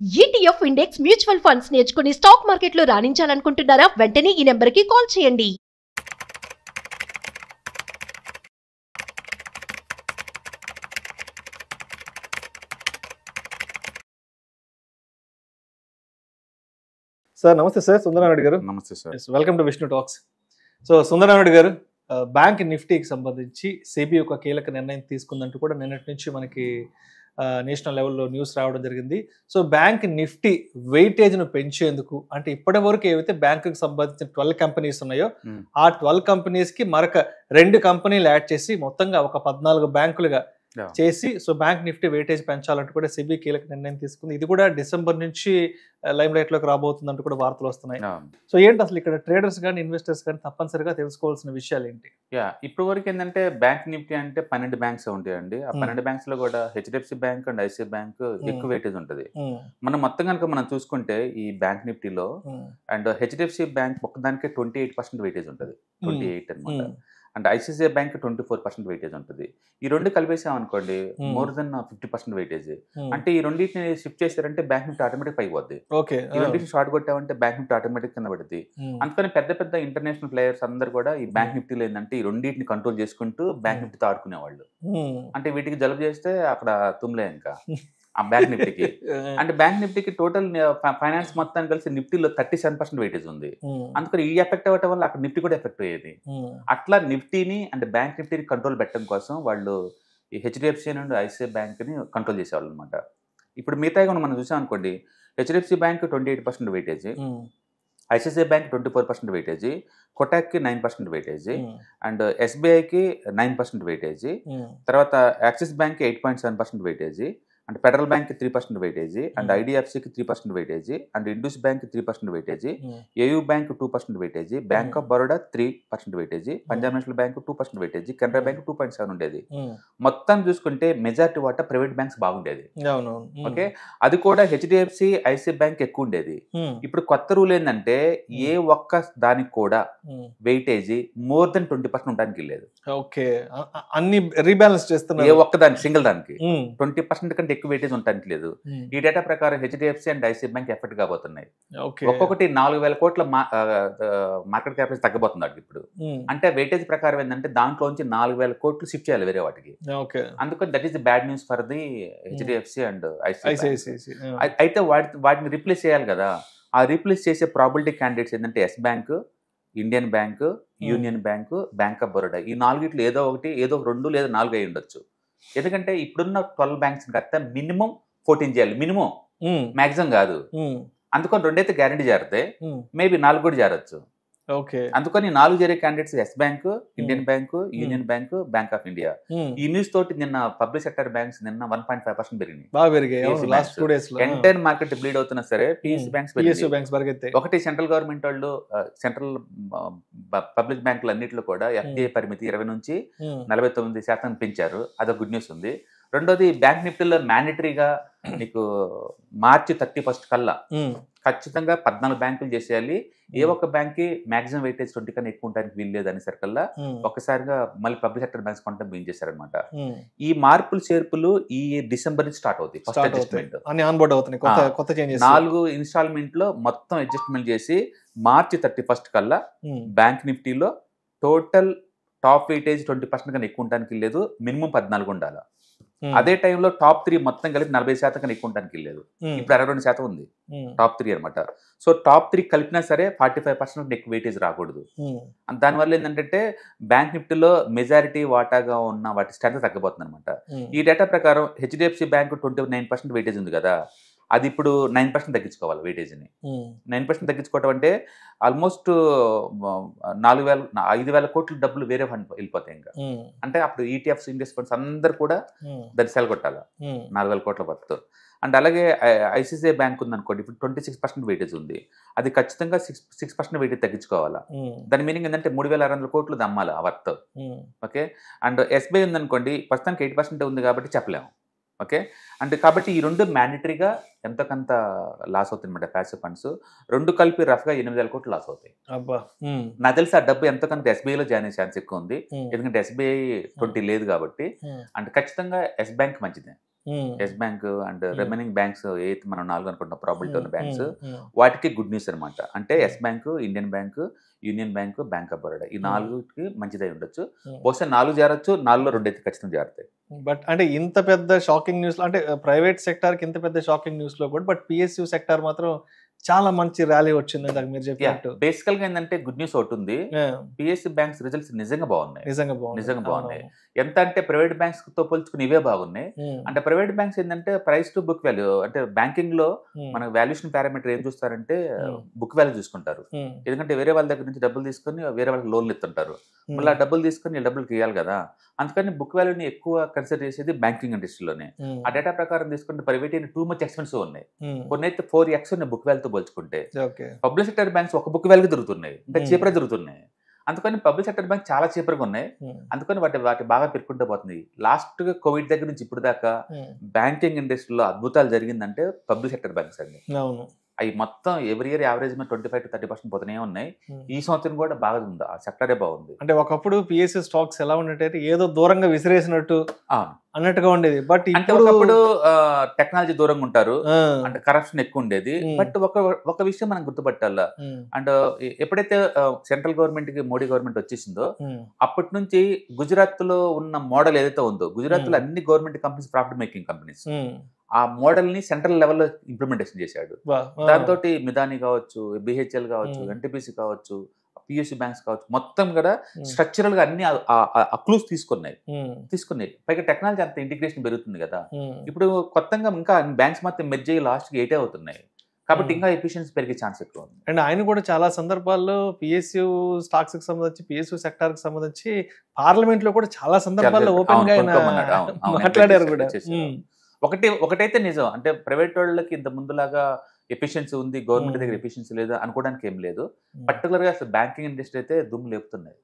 ETF index mutual funds నేర్చుకుని stock మార్కెట్లో రాణించాలనుకుంటున్నారా? వెంటనే ఈ నెంబర్కి కాల్ చేయండి. సార్ నమస్తే సార్, సుందరరామరెడ్డి గారు. నమస్తే sir. Welcome to Vishnu talks. So Sundararamareddy గారు, బ్యాంక్ నిఫ్టీకి సంబంధించి సెబీ ఒక కీలక నిర్ణయం తీసుకుందంటూ కూడా నిన్నటి నుంచి మనకి నేషనల్ లెవెల్లో న్యూస్ రావడం జరిగింది. సో బ్యాంక్ నిఫ్టీ వెయిటేజ్ను పెంచేందుకు, అంటే ఇప్పటి వరకు ఏవైతే బ్యాంకుకి సంబంధించిన 12 కంపెనీస్ ఉన్నాయో ఆ 12 కంపెనీస్కి మరొక 2 కంపెనీలు యాడ్ చేసి మొత్తంగా ఒక 14 బ్యాంకులుగా చేసి సో బ్యాంక్ నిఫ్టీ వెయిటేజ్ పెంచాలంటూ కూడా సెబీ కీలక నిర్ణయం తీసుకుంది. ఇది కూడా డిసెంబర్ నుంచి లైమ్ లైట్ లోకి రాబోతుందంటూ కూడా వార్తలు వస్తున్నాయి. సో ఏంటి అసలు ఇక్కడ ట్రేడర్స్ కానీ ఇన్వెస్టర్స్ కానీ తప్పనిసరిగా తెలుసుకోవాల్సిన విషయాలు ఏంటి? ఇప్పటి వరకు ఏంటంటే బ్యాంక్ నిఫ్టీ అంటే 12 బ్యాంక్స్ ఉంటాయండి. ఆ 12 బ్యాంక్స్ లో కూడా HDFC bank and ICI bank ఎక్కువ వెయిటేజ్ ఉంటుంది. మనం మొత్తం కనుక మనం చూసుకుంటే ఈ బ్యాంక్ నిఫ్టీలో అండ్ హెచ్డిఎఫ్సి బ్యాంక్ ఒక్కదానికే 28% వెయిటేజ్ ఉంటుంది, 28 అనమాట. అండ్ ఐసిఐసిఐ బ్యాంక్ 24% వెయిటేజ్ ఉంటుంది. ఈ రెండు కలిపేసామనుకోండి మోర్ దెన్ 50% వెయిటేజ్. అంటే ఈ రెండింటిని షిఫ్ట్ చేశారంటే బ్యాంక్ నిఫ్టీ ఆటోమేటిక్ పైకి పోద్ది. ఈ రెండింటిని షార్ట్ కొట్టామంటే బ్యాంక్ నిఫ్టీ ఆటోమేటిక్ కింద పడుతుంది. అందుకని పెద్ద పెద్ద ఇంటర్నేషనల్ ప్లేయర్స్ అందరు కూడా ఈ బ్యాంక్ నిఫ్టీలో ఏంటంటే ఈ రెండింటిని కంట్రోల్ చేసుకుంటూ బ్యాంక్ నిఫ్టీతో ఆడుకునేవాళ్ళు. అంటే వీటికి జలుబు చేస్తే అక్కడ తుమ్లే ఇంకా ఆ బ్యాంక్ నిఫ్టీకి. అంటే బ్యాంక్ నిఫ్టీకి టోటల్ ఫైనాన్స్ మొత్తాన్ని కలిసి నిఫ్టీలో 37% వెయిటేజ్ ఉంది. అందుకని ఈ ఎఫెక్ట్ అవ్వటం వల్ల అక్కడ నిఫ్టీ కూడా ఎఫెక్ట్ అయ్యేది. అట్లా నిఫ్టీని అంటే బ్యాంక్ నిఫ్టీని కంట్రోల్ పెట్టడం కోసం వాళ్ళు ఈ హెచ్డిఎఫ్సి అండ్ ఐసిఐ బ్యాంక్ని కంట్రోల్ చేసేవాళ్ళు అనమాట. ఇప్పుడు మిగతా మనం చూసాం అనుకోండి, HDFC bank 28% weightage, ICICI bank 24% weightage, కొటాక్కి 9% వెయిటేజ్, అండ్ ఎస్బీఐకి 9% వెయిటేజ్, తర్వాత యాక్సిస్ బ్యాంక్కి 8.7% weightage, and federal bank 3% weightage, and ఐడిఎఫ్సికి 3% weightage, and Indus bank 3% weightage, AU bank 2% weightage, bank of Baroda 3% weightage, Punjab national bank 2% weightage, Canara bank 2.7 ఉండేది. మొత్తం చూసుకుంటే మెజారిటీ వాటా private banks బాగుండేది. ఓకే, అది కూడా హెచ్డిఎఫ్సి ఐసిఐ బ్యాంక్ ఎక్కువ ఉండేది. ఇప్పుడు కొత్త రూల్ ఏంటంటే ఏ ఒక్క దానికి కూడా వెయిటేజ్ మోర్ దెన్ 20% ఉండడానికి లేదు. ఓకే, అన్ని రీబ్యాలెన్స్ చేస్తున్నారు. ఏ ఒక్క దానికి సింగిల్ దానికి 20% కంటే ఎక్కువ వెయిటేజ్ ఉండడానికి లేదు. ఈ డేటా ప్రకారం HDFC and ICI bank effect కాబోతున్నాయి. ఒక్కొక్కటి 4,000 కోట్ల మార్కెట్ క్యాపిటల్ తగ్గబోతుంది ఇప్పుడు. అంటే వెయిటేజ్ ప్రకారం ఏంటంటే దాంట్లోంచి 4,000 కోట్లు షిఫ్ట్ చేయాలి వేరే వాటికి. అందుకని that is the bad news for the HDFC and ICICI. అయితే వాటిని రీప్లేస్ చేయాలి కదా. ఆ రీప్లేస్ చేసే ప్రాబిలిటీ క్యాండిడేట్స్ ఏంటంటే Yes Bank, Indian Bank, Union Bank, Bank of Baroda. ఈ 4 ఏదో ఒకటి, ఏదో 2 లేదా 4 అయి ఉండొచ్చు. ఎందుకంటే ఇప్పుడున్న 12 బ్యాంక్స్ కడితే మినిమం 14 చేయాలి, మినిమం, మాక్సిమం కాదు. అందుకని 2 అయితే గ్యారంటీ చేరితే మేబీ 4 కూడా చేరొచ్చు. అందుకని 4 చేరే candidates Yes Bank, Indian Bank, Union Bank, Bank of India. ఈ న్యూస్ తోటి నిన్న పబ్లిక్ సెక్టర్ బ్యాంక్స్ నిన్న 1.5% పెరిగినాయి. ఎంటైర్ మార్కెట్ బ్లీడ్ అవుతున్నా సరే పిఎస్యూ బ్యాంక్స్ ఒకటి సెంట్రల్ గవర్నమెంట్ వాళ్ళు సెంట్రల్ పబ్లిక్ బ్యాంకులు అన్నింటిలో కూడా ఎఫ్డిఐ పరిమితి 20 నుంచి 49% పెంచారు. అదొక గుడ్ న్యూస్ ఉంది. రెండోది బ్యాంక్ నిఫ్టీలో మ్యాండేటరీగా నీకు మార్చి 31 కల్లా ఖచ్చితంగా 14 బ్యాంకులు చేసేయాలి. ఏ ఒక్క బ్యాంక్ కి మాక్సిమం వెయిటేజ్ 20 కన్నా ఎక్కువ ఉండడానికి వీల్లేదు అనే సరికల్లా ఒక్కసారిగా మళ్ళీ పబ్లిక్ సెక్టర్ బ్యాంక్స్ కొంటాం బిన్ చేశారనమాట. ఈ మార్పులు చేర్పులు ఈ డిసెంబర్ నుంచి స్టార్ట్ అవుతాయి. ఫస్ట్ అడ్జస్ట్మెంట్ 4 ఇన్స్టాల్మెంట్ లో మొత్తం అడ్జస్ట్మెంట్ చేసి మార్చి 31 కల్లా బ్యాంక్ నిఫ్టీలో టోటల్ టాప్ వెయిటేజ్ 20% కన్నా ఎక్కువ ఉండడానికి లేదు, మినిమం 14 ఉండాలి. అదే టైంలో టాప్ 3 మొత్తం కలిపి 40% కన్నా ఎక్కువ ఉండడానికి లేదు. ఇప్పుడు 62% ఉంది టాప్ 3 అనమాట. సో టాప్ 3 కలిపినా సరే 45% ఎక్కువ వెయిటేజ్ రాకూడదు. దానివల్ల ఏంటంటే బ్యాంక్ నిఫ్టీలో మెజారిటీ వాటాగా ఉన్న వాటి స్ట్రెంత్ తగ్గబోతుంది అనమాట. ఈ డేటా ప్రకారం హెచ్డిఎఫ్సి బ్యాంక్ 29% వెయిటేజ్ ఉంది కదా, అది ఇప్పుడు 9% తగ్గించుకోవాలి వెయిటేజ్ని. 9% తగ్గించుకోవటం అంటే ఆల్మోస్ట్ 5,000 కోట్ల డబ్బులు వేరే ఫండ్ వెళ్ళిపోతాయి ఇంకా. అంటే అప్పుడు ఈటీఎఫ్స్, ఇండెక్స్ ఫండ్స్ అందరు కూడా దాన్ని సెల్ కొట్టాలి 4,000 కోట్ల వర్త్. అండ్ అలాగే ఐసిఐసిఐ బ్యాంక్ ఉంది అనుకోండి, ఇప్పుడు 26% వెయిటేజ్ ఉంది. అది ఖచ్చితంగా 6% వెయిటేజ్ తగ్గించుకోవాలా. దాని మీనింగ్ ఏంటంటే 3,600 కోట్లు దమ్మాలి ఆ వర్త్. ఓకే, అండ్ ఎస్బీఐ ఉంది అనుకోండి, ప్రస్తుతానికి 8% ఉంది కాబట్టి చెప్పలేము. ఓకే, అంటే కాబట్టి ఈ రెండు మ్యాండేటరీగా ఎంతకంత లాస్ అవుతుంది అనమాట. ప్యాసివ్ ఫండ్స్ 2 కలిపి రఫ్గా 8,000 కోట్లు లాస్ అవుతాయి. నాకు తెలిసి ఆ డబ్బు ఎంతకంత ఎస్బీఐలో జాయిన్ అయ్యే ఛాన్స్ ఎక్కువ ఉంది. ఎందుకంటే ఎస్బీఐ 20 లేదు కాబట్టి. అంటే ఖచ్చితంగా ఎస్ బ్యాంక్ మంచిదే. Yes Bank and remaining banks ఏదైతే మనం 4 అనుకుంటున్న ప్రాబిలిటీ ఉన్న బ్యాంక్స్ వాటికి గుడ్ న్యూస్ అనమాట. అంటే Yes Bank, Indian Bank, Union Bank, Bank of Baroda ఈ 4కి మంచిదై ఉండొచ్చు. బహుశా 4 చేరొచ్చు, 4లో 2 అయితే ఖచ్చితంగా చేరుతాయి. బట్ అంటే ఇంత పెద్ద షాకింగ్ న్యూస్ అంటే ప్రైవేట్ సెక్టార్ కి ఇంత పెద్ద షాకింగ్ న్యూస్ లో కూడా బట్ పిఎస్యు సెక్టార్ మాత్రం చాలా మంచి ర్యాలీ వచ్చింది ఇందాక మీరు చెప్పినట్టు. బేసికల్ గా ఏంటంటే గుడ్ న్యూస్ ఒకటి ఉంది. పిఎస్సి బ్యాంక్స్ రిజల్ట్స్ నిజంగా బాగున్నాయి. నిజంగా బాగున్నాయి. ఎంత అంటే ప్రైవేట్ బ్యాంక్స్ తో పోల్చుకుని ఇవే బాగున్నాయి. అంటే ప్రైవేట్ బ్యాంక్స్ ఏంటంటే ప్రైస్ టు బుక్ వాల్యూ, అంటే బ్యాంకింగ్ లో మనకు వాల్యుయేషన్ పారామీటర్ ఏం చూస్తారంటే బుక్ వాల్యూ చూసుకుంటారు. ఎందుకంటే వేరే వాళ్ళ దగ్గర నుంచి డబ్బులు తీసుకొని వేరే వాళ్ళకి లోన్లు ఇస్తుంటారు. మళ్ళీ ఆ డబ్బులు తీసుకొని డబ్బులు ఇవ్వాలి కదా, అందుకని బుక్ వాల్యూని ఎక్కువ కన్సిడర్ చేసేది బ్యాంకింగ్ ఇండస్ట్రీలోనే. ఆ డేటా ప్రకారం తీసుకుంటే ప్రైవేట్ టూ మచ్ ఎక్స్పెన్సివ్ ఉన్నాయి. కొన్ని అయితే 4x ఉన్నాయి బుక్ వాల్యూతో పోల్చుకుంటే. పబ్లిక్ సెక్టర్ బ్యాంక్స్ ఒక బుక్ వాల్యూకి దొరుకుతున్నాయి, ఇంకా చీపర్ దొరుకుతున్నాయి. అందుకని పబ్లిక్ సెక్టర్ బ్యాంక్ చాలా చీపర్గా ఉన్నాయి. అందుకని వాటి బాగా పెరుగుకుంటూ పోతుంది. లాస్ట్ కోవిడ్ దగ్గర నుంచి ఇప్పుడు దాకా బ్యాంకింగ్ ఇండస్ట్రీలో అద్భుతాలు జరిగిందంటే పబ్లిక్ సెక్టర్ బ్యాంక్స్ అండి. అవి మొత్తం ఎవ్రీ ఇయర్ యావరేజ్ 25 to 30% పోతూనే ఉన్నాయి. ఈ సంవత్సరం కూడా బాగా ఉంది, ఆ సెక్టరే బాగుంది. అంటే ఒకప్పుడు పిఎస్యు స్టాక్స్ ఎలా ఉండేటైతే ఏదో దూరంగా విసిరేసినట్టు అన్నట్టుగా ఉండేది. బట్ అంటే ఒకప్పుడు టెక్నాలజీ దూరంగా ఉంటారు, అంటే కరప్షన్ ఎక్కువ ఉండేది. బట్ ఒక విషయం మనం గుర్తుపట్టాలా, అండ్ ఎప్పుడైతే సెంట్రల్ గవర్నమెంట్ కి మోడీ గవర్నమెంట్ వచ్చేసిందో అప్పటి నుంచి గుజరాత్ లో ఉన్న మోడల్ ఏదైతే ఉందో, గుజరాత్ లో అన్ని government companies profit making companies, ఆ మోడల్ ని సెంట్రల్ లెవెల్లో ఇంప్లిమెంటేషన్ చేశాడు. దాంతో మిదాని కావచ్చు, బిహెచ్ఎల్ కావచ్చు, ఎన్టీపీసీ కావచ్చు, పిఎస్యు బ్యాంక్స్ కావచ్చు, మొత్తం కూడా స్ట్రక్చరల్ గా అన్ని క్లూస్ తీసుకున్నాయి. పైగా టెక్నాలజీ అంత ఇంటిగ్రేషన్ పెరుగుతుంది కదా. ఇప్పుడు కొత్తగా ఇంకా బ్యాంక్స్ మొత్తం మెర్జ్ అయ్యి లాస్ట్ కి 8 అవుతున్నాయి. కాబట్టి ఇంకా ఎఫిషియన్సీ పెరిగే ఛాన్స్ ఎక్కువ ఉంది. అండ్ ఆయన కూడా చాలా సందర్భాల్లో పిఎస్యు స్టాక్స్ కి సంబంధించి, పిఎస్యు సెక్టార్ కి సంబంధించి పార్లమెంట్ లో కూడా చాలా సందర్భాల్లో ఓపెన్ గా మాట్లాడారు కూడా. ఒకటైతే నిజం, అంటే ప్రైవేట్ వాళ్ళకి ఇంత ముందులాగా ఎఫిషియన్సీ ఉంది, గవర్నమెంట్ దగ్గర ఎఫిషియన్సీ లేదు అనుకోవడానికి ఏం లేదు. పర్టికులర్ గా అసలు బ్యాంకింగ్ ఇండస్ట్రీ అయితే దుమ్ము లేపుతున్నాయి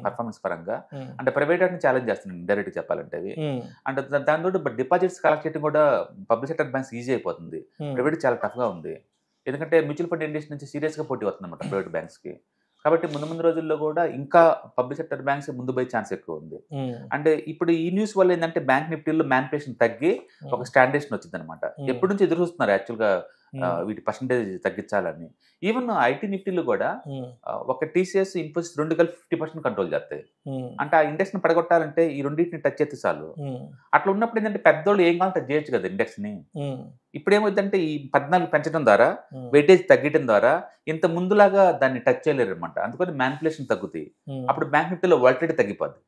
పర్ఫార్మెన్స్ పరంగా. అంటే ప్రైవేట్ వాటిని ఛాలెంజ్ చేస్తున్నాయి డైరెక్ట్ చెప్పాలంటే అవి. అంటే దాంతో డిపాజిట్స్ కలెక్ట్ చేయడం కూడా పబ్లిక్ సెక్టర్ బ్యాంక్స్ ఈజీ అయిపోతుంది. ప్రైవేట్ చాలా టఫ్ గా ఉంది, ఎందుకంటే మ్యూచువల్ ఫండ్ ఇండస్ట్రీ నుంచి సీరియస్ గా పోటీ వస్తుంది అన్నమాట ప్రైవేట్ బ్యాంక్స్ కి. కాబట్టి ముందు రోజుల్లో కూడా ఇంకా పబ్లిక్ సెక్టర్ బ్యాంక్స్ ముందు పోయే ఛాన్స్ ఎక్కువ ఉంది. అంటే ఇప్పుడు ఈ న్యూస్ వల్ల ఏంటంటే బ్యాంక్ నిఫ్టీలో మ్యానిపులేషన్ తగ్గి ఒక స్టాండర్డేషన్ వచ్చింది అనమాట. ఎప్పటి నుంచి ఎదురు చూస్తున్నారు యాక్చువల్ గా వీటి పర్సంటేజ్ తగ్గించాలని. ఈవెన్ ఐటీ నిఫ్టీలు కూడా ఒక టీసీఎస్, ఇన్ఫోసిస్ 2 కలిపి 50% కంట్రోల్ చేస్తాయి. అంటే ఆ ఇండెక్స్ ని పడగొట్టాలంటే ఈ రెండింటిని టచ్ చేస్తే చాలు. అట్లా ఉన్నప్పుడు ఏంటంటే పెద్దోళ్ళు ఏం కావాలి టచ్ చేయొచ్చు కదా ఇండెక్స్ ని. ఇప్పుడు ఏమవుతుందంటే ఈ 14 పెంచడం ద్వారా, వెయిటేజ్ తగ్గడం ద్వారా ఇంత ముందులాగా దాన్ని టచ్ చేయలేరు అనమాట. అందుకని మ్యానిపులేషన్ తగ్గుతాయి. అప్పుడు బ్యాంక్ నిఫ్టీలో వాలటిలిటీ తగ్గిపోద్ది.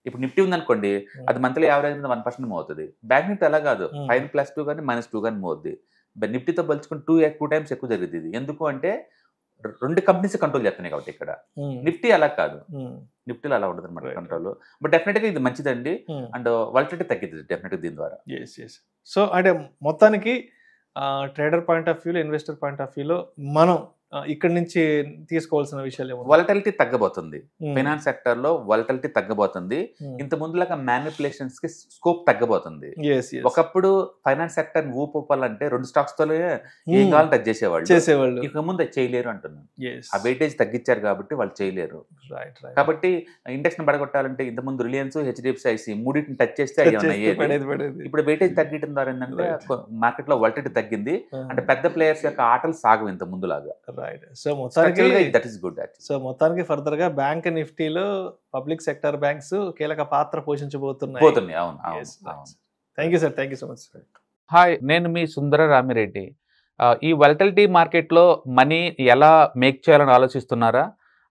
ఇప్పుడు నిఫ్టీ ఉందనుకోండి, అది మంత్లీ యావరేజ్ 1% మూవ్ అవుతుంది. బ్యాంక్ నిఫ్టీ అలా కాదు, పైన +2 కానీ -2 కానీ మూవ్ అవుద్ది. నిఫ్టీతో పోల్చుకుని 2 times ఎక్కువ జరిగింది. ఎందుకు అంటే 2 కంపెనీస్ కంట్రోల్ చేస్తున్నాయి కాబట్టి. ఇక్కడ నిఫ్టీ అలా కాదు, నిఫ్టీలో అలా ఉండదు అనమాట కంట్రోల్. బట్ డెఫినెట్ గా ఇది మంచిదండి, అండ్ వాలటిలిటీ తగ్గింది డెఫినెట్ గా దీని ద్వారా. సో అంటే మొత్తానికి ట్రేడర్ పాయింట్ ఆఫ్ వ్యూలో, ఇన్వెస్టర్ పాయింట్ ఆఫ్ వ్యూలో మనం ఇక్కడ నుంచి తీసుకోవాల్సిన విషయాలు వాలటిలిటీ తగ్గబోతుంది. ఫైనాన్స్ సెక్టర్ లో వాలటిలిటీ తగ్గబోతుంది. ఇంత ముందులాగా మ్యానిపులేషన్స్ కి స్కోప్ తగ్గబోతుంది. ఒకప్పుడు ఫైనాన్స్ సెక్టర్ ఊపాలంటే 2 స్టాక్స్ తోనే ఏం కావాలని టచ్ చేసేవాళ్ళు. ఇక ముందు చేయలేరు అంటున్నాను. ఆ వెయిటేజ్ తగ్గించారు కాబట్టి వాళ్ళు చేయలేరు. కాబట్టి ఇండెక్స్ ని పడగొట్టాలంటే ఇంత ముందు రిలయన్స్, హెచ్డిఎఫ్సి, ఐసి మూడింటిని టచ్ చేస్తే ఇప్పుడు వెయిటేజ్ తగ్గడం ద్వారా ఏంటంటే మార్కెట్ లో వాలటిలిటీ తగ్గింది. అంటే పెద్ద ప్లేయర్స్ యొక్క ఆటలు సాగవు ఇంత ముందులాగా. సో మొత్తానికి ఫర్దర్ గా బ్యాంక్ నిఫ్టీలో పబ్లిక్ సెక్టర్ బ్యాంక్స్ కీలక పాత్ర పోషించబోతున్నాయి. Thank you sir, thank you so much. Hi, నేను మీ సుందర రామిరెడ్డి. ఈ వాలటిలిటీ మార్కెట్లో మనీ ఎలా మేక్ చేయాలని ఆలోచిస్తున్నారా?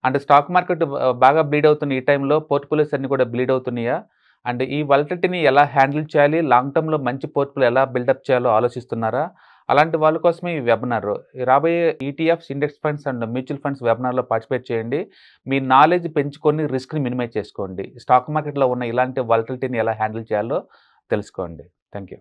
అంటే స్టాక్ మార్కెట్ బాగా బ్లీడ్ అవుతున్న ఈ టైంలో పోర్ట్ఫోలియోస్ అన్ని కూడా బ్లీడ్ అవుతున్నాయా? అండ్ ఈ వాలటిలిటీని ఎలా హ్యాండిల్ చేయాలి, లాంగ్ టర్మ్లో మంచి పోర్ట్ఫోలియో ఎలా బిల్డప్ చేయాలో ఆలోచిస్తున్నారా? అలాంటి వాళ్ళ కోసమే ఈ వెబినార్. రాబోయే ETFs, index funds and mutual funds వెబినార్లో పార్టిసిపేట్ చేయండి. మీ నాలెడ్జ్ పెంచుకొని రిస్క్ని మినిమైజ్ చేసుకోండి. స్టాక్ మార్కెట్లో ఉన్న ఇలాంటి వాలటిలిటీని ఎలా హ్యాండిల్ చేయాలో తెలుసుకోండి. Thank you.